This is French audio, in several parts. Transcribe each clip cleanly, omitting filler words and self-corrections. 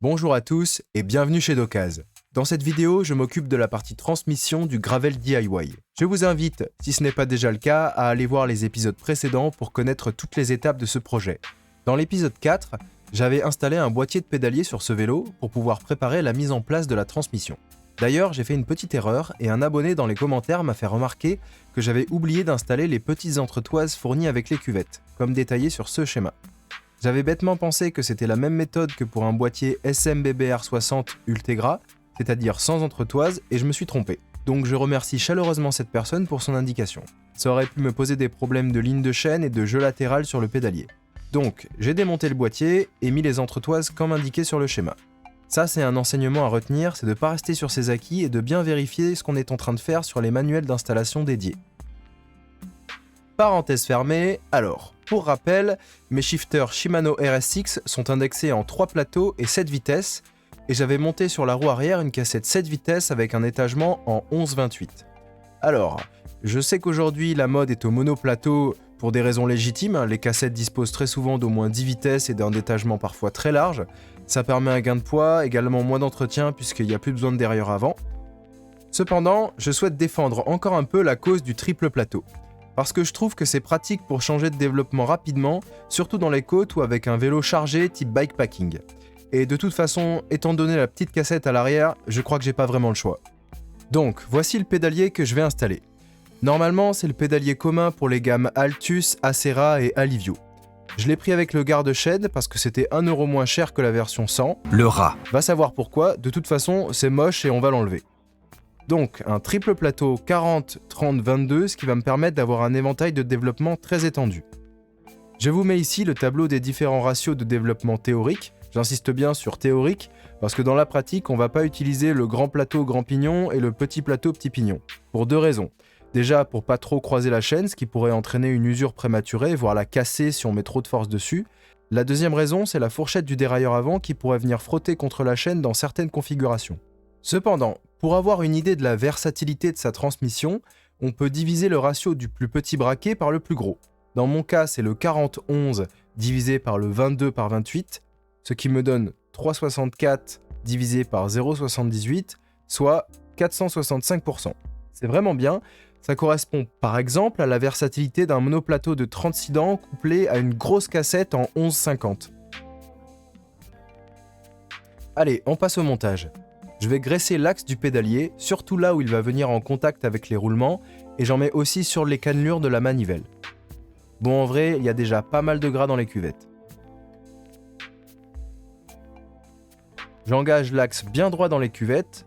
Bonjour à tous et bienvenue chez Docaz. Dans cette vidéo, je m'occupe de la partie transmission du Gravel DIY. Je vous invite, si ce n'est pas déjà le cas, à aller voir les épisodes précédents pour connaître toutes les étapes de ce projet. Dans l'épisode 4, j'avais installé un boîtier de pédalier sur ce vélo pour pouvoir préparer la mise en place de la transmission. D'ailleurs, j'ai fait une petite erreur et un abonné dans les commentaires m'a fait remarquer que j'avais oublié d'installer les petites entretoises fournies avec les cuvettes, comme détaillé sur ce schéma. J'avais bêtement pensé que c'était la même méthode que pour un boîtier SMBBR60 Ultegra, c'est-à-dire sans entretoise, et je me suis trompé. Donc je remercie chaleureusement cette personne pour son indication. Ça aurait pu me poser des problèmes de ligne de chaîne et de jeu latéral sur le pédalier. Donc j'ai démonté le boîtier et mis les entretoises comme indiqué sur le schéma. Ça, c'est un enseignement à retenir, c'est de ne pas rester sur ses acquis et de bien vérifier ce qu'on est en train de faire sur les manuels d'installation dédiés. Parenthèse fermée, alors, pour rappel, mes shifters Shimano RS6 sont indexés en 3 plateaux et 7 vitesses, et j'avais monté sur la roue arrière une cassette 7 vitesses avec un étagement en 11-28. Alors, je sais qu'aujourd'hui la mode est au monoplateau pour des raisons légitimes, les cassettes disposent très souvent d'au moins 10 vitesses et d'un étagement parfois très large. Ça permet un gain de poids, également moins d'entretien puisqu'il n'y a plus besoin de dérayeur avant. Cependant, je souhaite défendre encore un peu la cause du triple plateau. Parce que je trouve que c'est pratique pour changer de développement rapidement, surtout dans les côtes ou avec un vélo chargé type bikepacking. Et de toute façon, étant donné la petite cassette à l'arrière, je crois que j'ai pas vraiment le choix. Donc, voici le pédalier que je vais installer. Normalement, c'est le pédalier commun pour les gammes Altus, Acera et Alivio. Je l'ai pris avec le garde-shed parce que c'était 1€ moins cher que la version 100. Le rat. Va savoir pourquoi, de toute façon, c'est moche et on va l'enlever. Donc, un triple plateau 40-30-22, ce qui va me permettre d'avoir un éventail de développement très étendu. Je vous mets ici le tableau des différents ratios de développement théorique. J'insiste bien sur théorique, parce que dans la pratique, on ne va pas utiliser le grand plateau grand pignon et le petit plateau petit pignon. Pour 2 raisons. Déjà, pour pas trop croiser la chaîne, ce qui pourrait entraîner une usure prématurée, voire la casser si on met trop de force dessus. La deuxième raison, c'est la fourchette du dérailleur avant qui pourrait venir frotter contre la chaîne dans certaines configurations. Cependant, pour avoir une idée de la versatilité de sa transmission, on peut diviser le ratio du plus petit braquet par le plus gros. Dans mon cas, c'est le 40-11 divisé par le 22/28, ce qui me donne 3,64 divisé par 0,78, soit 465%. C'est vraiment bien, ça correspond par exemple à la versatilité d'un monoplateau de 36 dents couplé à une grosse cassette en 11,50. Allez, on passe au montage. Je vais graisser l'axe du pédalier, surtout là où il va venir en contact avec les roulements, et j'en mets aussi sur les cannelures de la manivelle. Bon, en vrai, il y a déjà pas mal de gras dans les cuvettes. J'engage l'axe bien droit dans les cuvettes.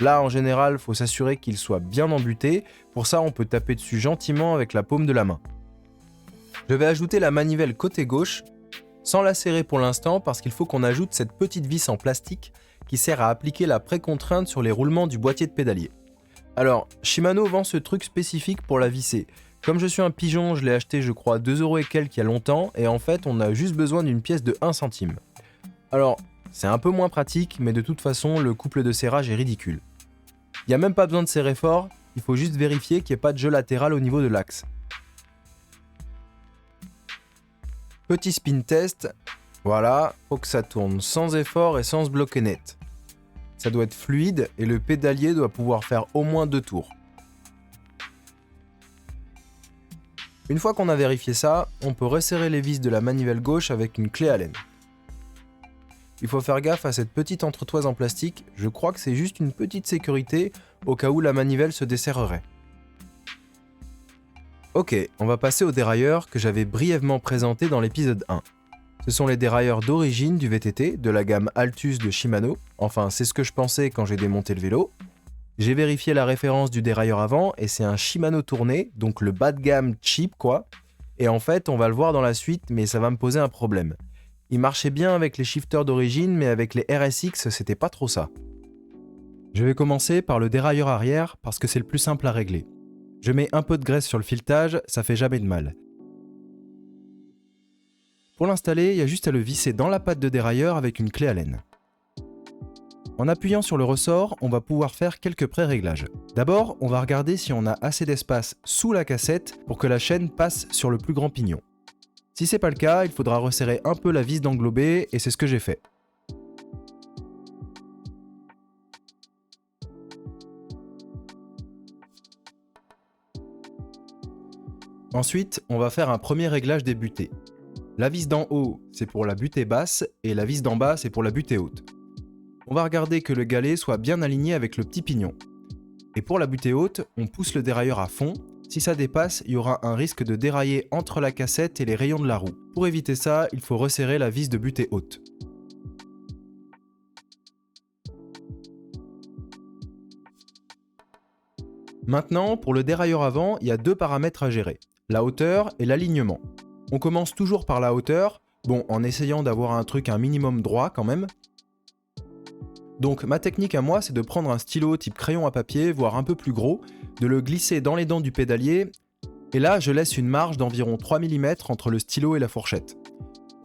Là, en général, il faut s'assurer qu'il soit bien embuté. Pour ça, on peut taper dessus gentiment avec la paume de la main. Je vais ajouter la manivelle côté gauche, sans la serrer pour l'instant parce qu'il faut qu'on ajoute cette petite vis en plastique qui sert à appliquer la précontrainte sur les roulements du boîtier de pédalier. Alors, Shimano vend ce truc spécifique pour la visser. Comme je suis un pigeon, je l'ai acheté je crois 2€ et quelques il y a longtemps, et en fait on a juste besoin d'une pièce de 1 centime. Alors, c'est un peu moins pratique, mais de toute façon le couple de serrage est ridicule. Il n'y a même pas besoin de serrer fort, il faut juste vérifier qu'il n'y ait pas de jeu latéral au niveau de l'axe. Petit spin test, voilà, faut que ça tourne sans effort et sans se bloquer net. Ça doit être fluide et le pédalier doit pouvoir faire au moins 2 tours. Une fois qu'on a vérifié ça, on peut resserrer les vis de la manivelle gauche avec une clé Allen. Il faut faire gaffe à cette petite entretoise en plastique, je crois que c'est juste une petite sécurité au cas où la manivelle se desserrerait. Ok, on va passer aux dérailleurs que j'avais brièvement présentés dans l'épisode 1. Ce sont les dérailleurs d'origine du VTT, de la gamme Altus de Shimano, enfin c'est ce que je pensais quand j'ai démonté le vélo. J'ai vérifié la référence du dérailleur avant et c'est un Shimano tourné, donc le bas de gamme cheap quoi. Et en fait, on va le voir dans la suite, mais ça va me poser un problème. Il marchait bien avec les shifters d'origine, mais avec les RSX, c'était pas trop ça. Je vais commencer par le dérailleur arrière parce que c'est le plus simple à régler. Je mets un peu de graisse sur le filetage, ça fait jamais de mal. Pour l'installer, il y a juste à le visser dans la patte de dérailleur avec une clé Allen. En appuyant sur le ressort, on va pouvoir faire quelques pré-réglages. D'abord, on va regarder si on a assez d'espace sous la cassette pour que la chaîne passe sur le plus grand pignon. Si c'est pas le cas, il faudra resserrer un peu la vis d'englobé et c'est ce que j'ai fait. Ensuite, on va faire un premier réglage des butées. La vis d'en haut, c'est pour la butée basse et la vis d'en bas, c'est pour la butée haute. On va regarder que le galet soit bien aligné avec le petit pignon. Et pour la butée haute, on pousse le dérailleur à fond. Si ça dépasse, il y aura un risque de dérailler entre la cassette et les rayons de la roue. Pour éviter ça, il faut resserrer la vis de butée haute. Maintenant, pour le dérailleur avant, il y a deux paramètres à gérer, la hauteur et l'alignement. On commence toujours par la hauteur, bon, en essayant d'avoir un truc un minimum droit quand même. Donc ma technique à moi, c'est de prendre un stylo type crayon à papier, voire un peu plus gros, de le glisser dans les dents du pédalier, et là je laisse une marge d'environ 3 mm entre le stylo et la fourchette.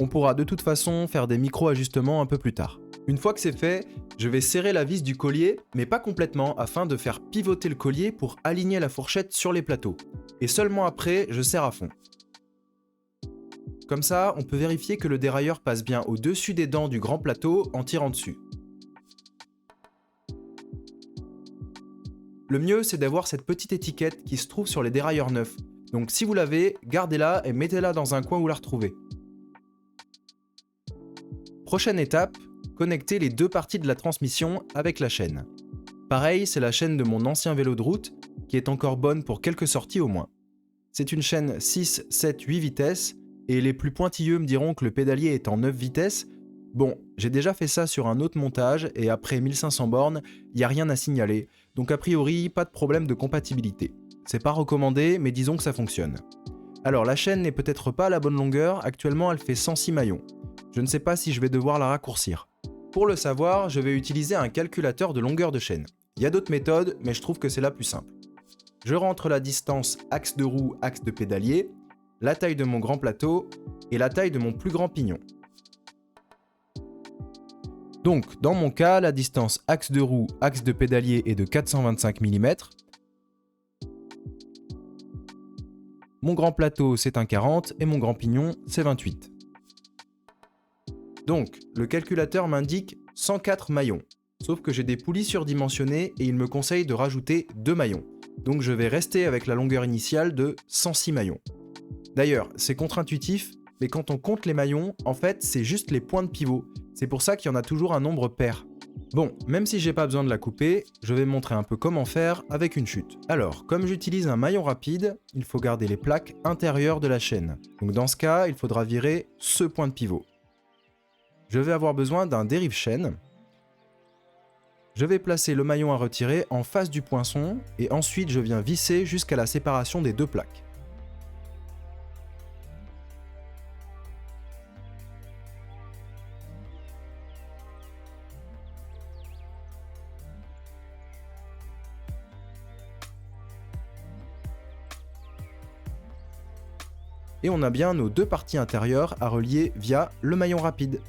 On pourra de toute façon faire des micro-ajustements un peu plus tard. Une fois que c'est fait, je vais serrer la vis du collier, mais pas complètement, afin de faire pivoter le collier pour aligner la fourchette sur les plateaux. Et seulement après, je serre à fond. Comme ça, on peut vérifier que le dérailleur passe bien au-dessus des dents du grand plateau en tirant dessus. Le mieux, c'est d'avoir cette petite étiquette qui se trouve sur les dérailleurs neufs. Donc si vous l'avez, gardez-la et mettez-la dans un coin où la retrouver. Prochaine étape, connecter les deux parties de la transmission avec la chaîne. Pareil, c'est la chaîne de mon ancien vélo de route, qui est encore bonne pour quelques sorties au moins. C'est une chaîne 6, 7, 8 vitesses, et les plus pointilleux me diront que le pédalier est en 9 vitesses. Bon, j'ai déjà fait ça sur un autre montage, et après 1500 bornes, il n'y a rien à signaler, donc a priori, pas de problème de compatibilité. C'est pas recommandé, mais disons que ça fonctionne. Alors la chaîne n'est peut-être pas à la bonne longueur, actuellement elle fait 106 maillons. Je ne sais pas si je vais devoir la raccourcir. Pour le savoir, je vais utiliser un calculateur de longueur de chaîne. Il y a d'autres méthodes, mais je trouve que c'est la plus simple. Je rentre la distance axe de roue, axe de pédalier, la taille de mon grand plateau et la taille de mon plus grand pignon. Donc, dans mon cas, la distance axe de roue, axe de pédalier est de 425 mm. Mon grand plateau, c'est un 40 et mon grand pignon, c'est 28. Donc, le calculateur m'indique 104 maillons. Sauf que j'ai des poulies surdimensionnées et il me conseille de rajouter 2 maillons. Donc je vais rester avec la longueur initiale de 106 maillons. D'ailleurs, c'est contre-intuitif, mais quand on compte les maillons, en fait, c'est juste les points de pivot. C'est pour ça qu'il y en a toujours un nombre pair. Bon, même si j'ai pas besoin de la couper, je vais montrer un peu comment faire avec une chute. Alors, comme j'utilise un maillon rapide, il faut garder les plaques intérieures de la chaîne. Donc dans ce cas, il faudra virer ce point de pivot. Je vais avoir besoin d'un dérive-chaîne. Je vais placer le maillon à retirer en face du poinçon et ensuite je viens visser jusqu'à la séparation des deux plaques. Et on a bien nos deux parties intérieures à relier via le maillon rapide.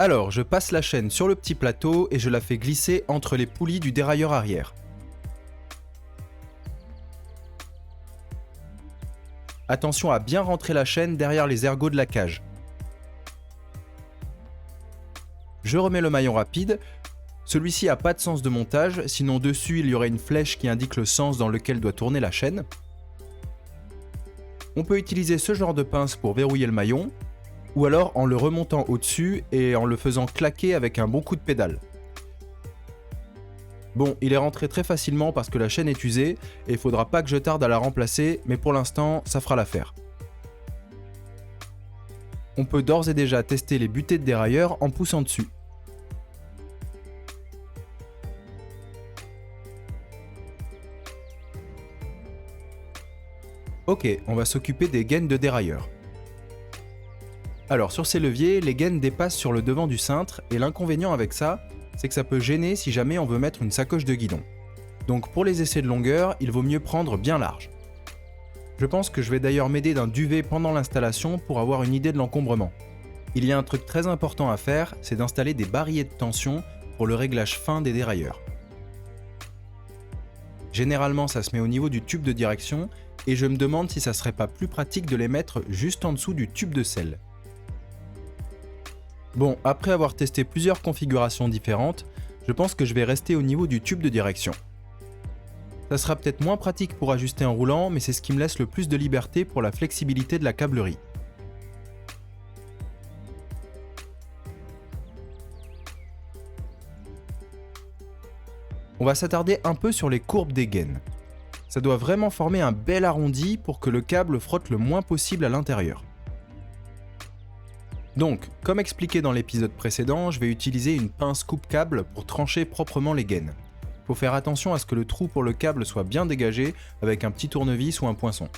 Alors, je passe la chaîne sur le petit plateau et je la fais glisser entre les poulies du dérailleur arrière. Attention à bien rentrer la chaîne derrière les ergots de la cage. Je remets le maillon rapide. Celui-ci n'a pas de sens de montage, sinon dessus il y aurait une flèche qui indique le sens dans lequel doit tourner la chaîne. On peut utiliser ce genre de pince pour verrouiller le maillon, ou alors en le remontant au-dessus et en le faisant claquer avec un bon coup de pédale. Bon, il est rentré très facilement parce que la chaîne est usée et il faudra pas que je tarde à la remplacer, mais pour l'instant, ça fera l'affaire. On peut d'ores et déjà tester les butées de dérailleur en poussant dessus. Ok, on va s'occuper des gaines de dérailleur. Alors sur ces leviers, les gaines dépassent sur le devant du cintre et l'inconvénient avec ça, c'est que ça peut gêner si jamais on veut mettre une sacoche de guidon. Donc pour les essais de longueur, il vaut mieux prendre bien large. Je pense que je vais d'ailleurs m'aider d'un duvet pendant l'installation pour avoir une idée de l'encombrement. Il y a un truc très important à faire, c'est d'installer des barilles de tension pour le réglage fin des dérailleurs. Généralement, ça se met au niveau du tube de direction et je me demande si ça serait pas plus pratique de les mettre juste en dessous du tube de selle. Bon, après avoir testé plusieurs configurations différentes, je pense que je vais rester au niveau du tube de direction. Ça sera peut-être moins pratique pour ajuster en roulant, mais c'est ce qui me laisse le plus de liberté pour la flexibilité de la câblerie. On va s'attarder un peu sur les courbes des gaines. Ça doit vraiment former un bel arrondi pour que le câble frotte le moins possible à l'intérieur. Donc, comme expliqué dans l'épisode précédent, je vais utiliser une pince coupe-câble pour trancher proprement les gaines. Faut faire attention à ce que le trou pour le câble soit bien dégagé avec un petit tournevis ou un poinçon.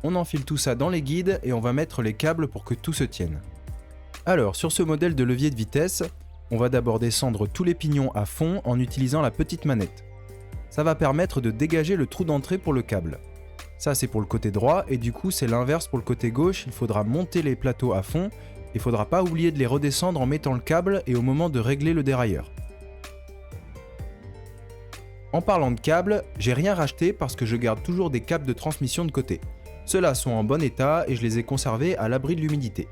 On enfile tout ça dans les guides et on va mettre les câbles pour que tout se tienne. Alors, sur ce modèle de levier de vitesse, on va d'abord descendre tous les pignons à fond en utilisant la petite manette. Ça va permettre de dégager le trou d'entrée pour le câble. Ça c'est pour le côté droit et du coup c'est l'inverse pour le côté gauche, il faudra monter les plateaux à fond, il faudra pas oublier de les redescendre en mettant le câble et au moment de régler le dérailleur. En parlant de câbles, j'ai rien racheté parce que je garde toujours des câbles de transmission de côté. Ceux-là sont en bon état et je les ai conservés à l'abri de l'humidité.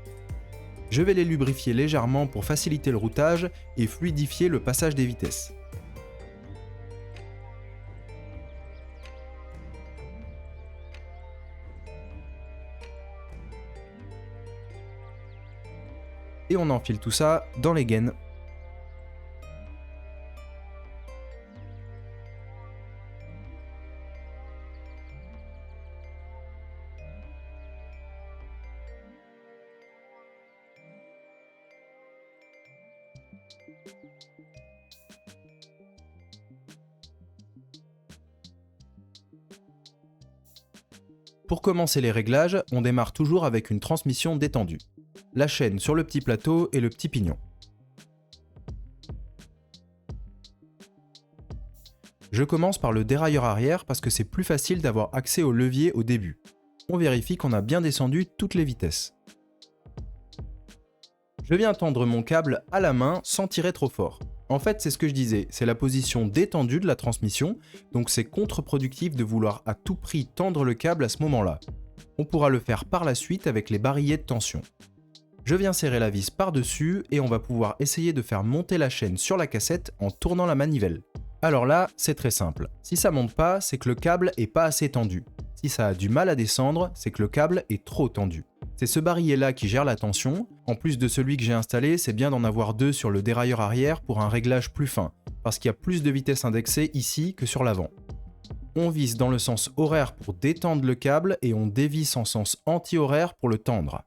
Je vais les lubrifier légèrement pour faciliter le routage et fluidifier le passage des vitesses. Et on enfile tout ça dans les gaines. Pour commencer les réglages, on démarre toujours avec une transmission détendue. La chaîne sur le petit plateau et le petit pignon. Je commence par le dérailleur arrière parce que c'est plus facile d'avoir accès au levier au début. On vérifie qu'on a bien descendu toutes les vitesses. Je viens tendre mon câble à la main sans tirer trop fort. En fait, c'est ce que je disais, c'est la position détendue de la transmission, donc c'est contre-productif de vouloir à tout prix tendre le câble à ce moment-là. On pourra le faire par la suite avec les barillets de tension. Je viens serrer la vis par-dessus et on va pouvoir essayer de faire monter la chaîne sur la cassette en tournant la manivelle. Alors là, c'est très simple. Si ça monte pas, c'est que le câble est pas assez tendu. Si ça a du mal à descendre, c'est que le câble est trop tendu. C'est ce barillet-là qui gère la tension. En plus de celui que j'ai installé, c'est bien d'en avoir deux sur le dérailleur arrière pour un réglage plus fin, parce qu'il y a plus de vitesse indexée ici que sur l'avant. On visse dans le sens horaire pour détendre le câble et on dévisse en sens anti-horaire pour le tendre.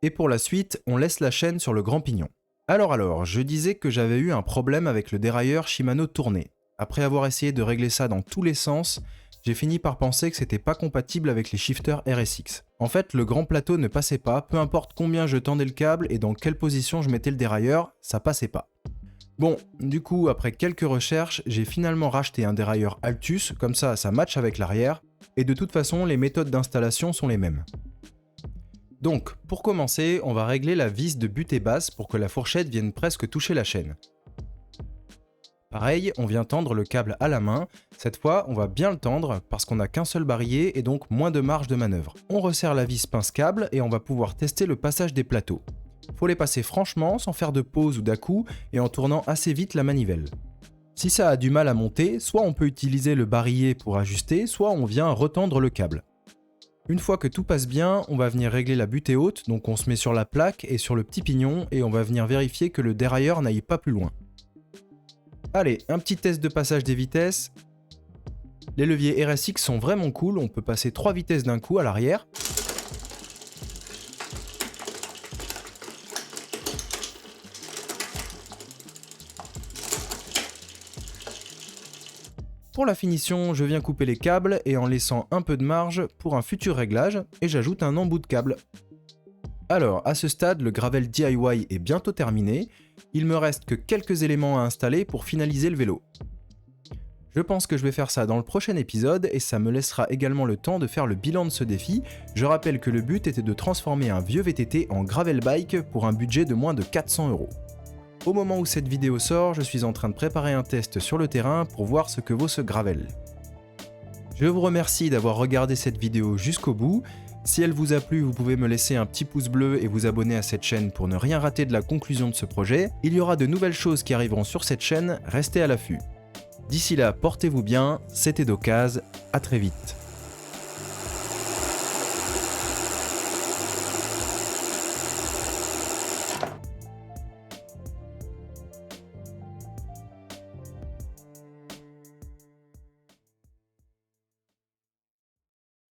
Et pour la suite, on laisse la chaîne sur le grand pignon. Alors, je disais que j'avais eu un problème avec le dérailleur Shimano tourné. Après avoir essayé de régler ça dans tous les sens, j'ai fini par penser que c'était pas compatible avec les shifters RSX. En fait, le grand plateau ne passait pas, peu importe combien je tendais le câble et dans quelle position je mettais le dérailleur, ça passait pas. Bon, du coup, après quelques recherches, j'ai finalement racheté un dérailleur Altus, comme ça match avec l'arrière, et de toute façon, les méthodes d'installation sont les mêmes. Donc, pour commencer, on va régler la vis de butée basse pour que la fourchette vienne presque toucher la chaîne. Pareil, on vient tendre le câble à la main. Cette fois, on va bien le tendre parce qu'on n'a qu'un seul barillet et donc moins de marge de manœuvre. On resserre la vis pince-câble et on va pouvoir tester le passage des plateaux. Faut les passer franchement, sans faire de pause ou d'à-coup et en tournant assez vite la manivelle. Si ça a du mal à monter, soit on peut utiliser le barillet pour ajuster, soit on vient retendre le câble. Une fois que tout passe bien, on va venir régler la butée haute, donc on se met sur la plaque et sur le petit pignon et on va venir vérifier que le dérailleur n'aille pas plus loin. Allez, un petit test de passage des vitesses. Les leviers RSX sont vraiment cool, on peut passer 3 vitesses d'un coup à l'arrière. Pour la finition, je viens couper les câbles et en laissant un peu de marge pour un futur réglage, et j'ajoute un embout de câble. Alors, à ce stade, le gravel DIY est bientôt terminé, il me reste que quelques éléments à installer pour finaliser le vélo. Je pense que je vais faire ça dans le prochain épisode et ça me laissera également le temps de faire le bilan de ce défi. Je rappelle que le but était de transformer un vieux VTT en gravel bike pour un budget de moins de 400 €. Au moment où cette vidéo sort, je suis en train de préparer un test sur le terrain pour voir ce que vaut ce gravel. Je vous remercie d'avoir regardé cette vidéo jusqu'au bout. Si elle vous a plu, vous pouvez me laisser un petit pouce bleu et vous abonner à cette chaîne pour ne rien rater de la conclusion de ce projet. Il y aura de nouvelles choses qui arriveront sur cette chaîne, restez à l'affût. D'ici là, portez-vous bien, c'était Docaz, à très vite.